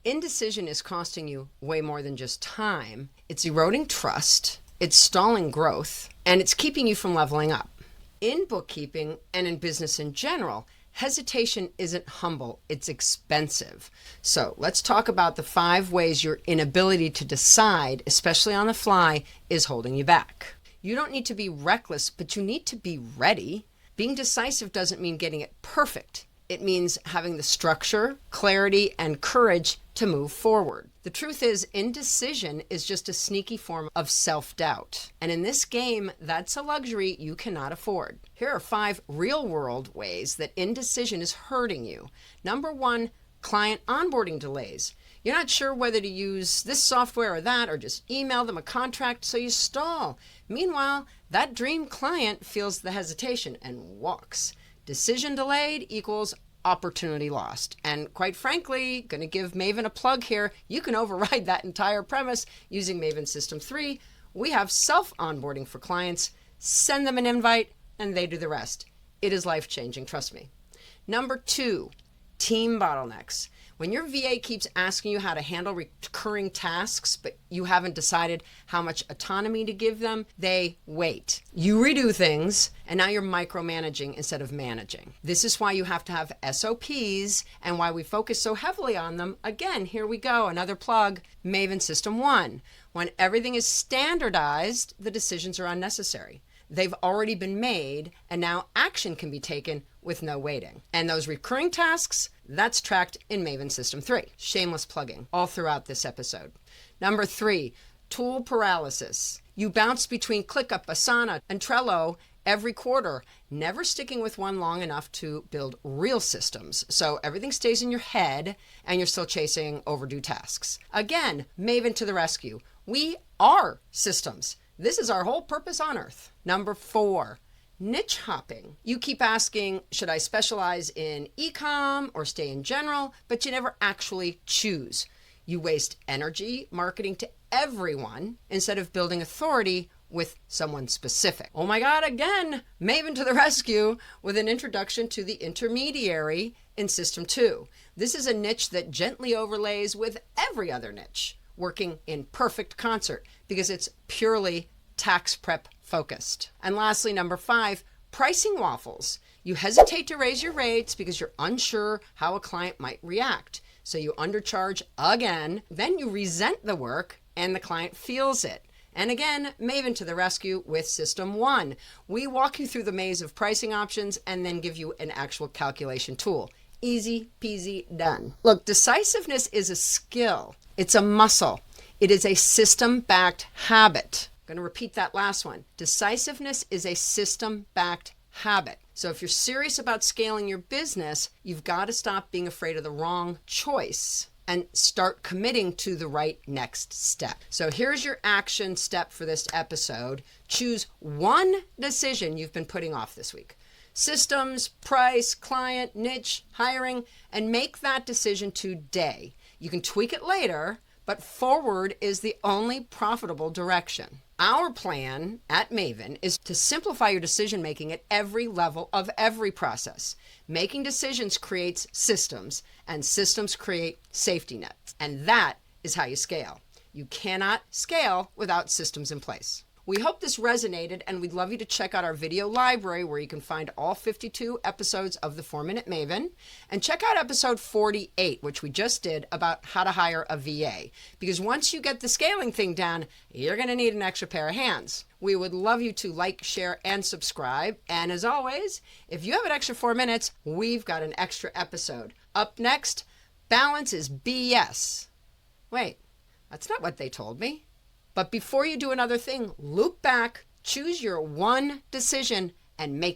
Indecision is costing you way more than just time. It's eroding trust, it's stalling growth, and it's keeping you from leveling up. In bookkeeping and in business in general, hesitation isn't humble, it's expensive. So let's talk about the 5 ways your inability to decide, especially on the fly, is holding you back. You don't need to be reckless, but you need to be ready. Being decisive doesn't mean getting it perfect. It means having the structure, clarity, and courage to move forward. The truth is, indecision is just a sneaky form of self-doubt. And in this game, that's a luxury you cannot afford. Here are 5 real-world ways that indecision is hurting you. Number 1, client onboarding delays. You're not sure whether to use this software or that, or just email them a contract, so you stall. Meanwhile, that dream client feels the hesitation and walks. Decision delayed equals opportunity lost. And quite frankly, going to give Maven a plug here, you can override that entire premise using Maven System 3. We have self-onboarding for clients. Send them an invite and they do the rest. It is life-changing, trust me. Number 2, team bottlenecks. When your VA keeps asking you how to handle recurring tasks, but you haven't decided how much autonomy to give them, they wait. You redo things, and now you're micromanaging instead of managing. This is why you have to have SOPs and why we focus so heavily on them. Again, here we go, another plug, Maven System 1. When everything is standardized, the decisions are unnecessary. They've already been made, and now action can be taken with no waiting. And those recurring tasks, that's tracked in Maven System 3. Shameless plugging all throughout this episode. Number 3, tool paralysis. You bounce between ClickUp, Asana, and Trello every quarter, never sticking with one long enough to build real systems. So everything stays in your head, and you're still chasing overdue tasks. Again, Maven to the rescue. We are systems. This is our whole purpose on earth. Number 4, niche hopping. You keep asking, should I specialize in e-com or stay in general? But you never actually choose. You waste energy marketing to everyone instead of building authority with someone specific. Oh my God, again, Maven to the rescue with an introduction to the intermediary in System 2. This is a niche that gently overlays with every other niche, working in perfect concert because it's purely tax prep focused. And lastly, number 5, pricing waffles. You hesitate to raise your rates because you're unsure how a client might react. So you undercharge again, then you resent the work and the client feels it. And again, Maven to the rescue with System 1. We walk you through the maze of pricing options and then give you an actual calculation tool. Easy peasy done. Look, decisiveness is a skill. It's a muscle. It is a system-backed habit. I'm going to repeat that last one. Decisiveness is a system-backed habit. So if you're serious about scaling your business, you've got to stop being afraid of the wrong choice and start committing to the right next step. So here's your action step for this episode. Choose one decision you've been putting off this week. Systems, price, client, niche, hiring, and make that decision today. You can tweak it later, but forward is the only profitable direction. Our plan at Maven is to simplify your decision-making at every level of every process. Making decisions creates systems, and systems create safety nets. And that is how you scale. You cannot scale without systems in place. We hope this resonated, and we'd love you to check out our video library where you can find all 52 episodes of the 4-Minute Maven, and check out episode 48, which we just did about how to hire a VA. Because once you get the scaling thing down, you're going to need an extra pair of hands. We would love you to like, share, and subscribe. And as always, if you have an extra 4 minutes, we've got an extra episode. Up next, balance is BS. Wait, that's not what they told me. But before you do another thing, loop back, choose your one decision, and make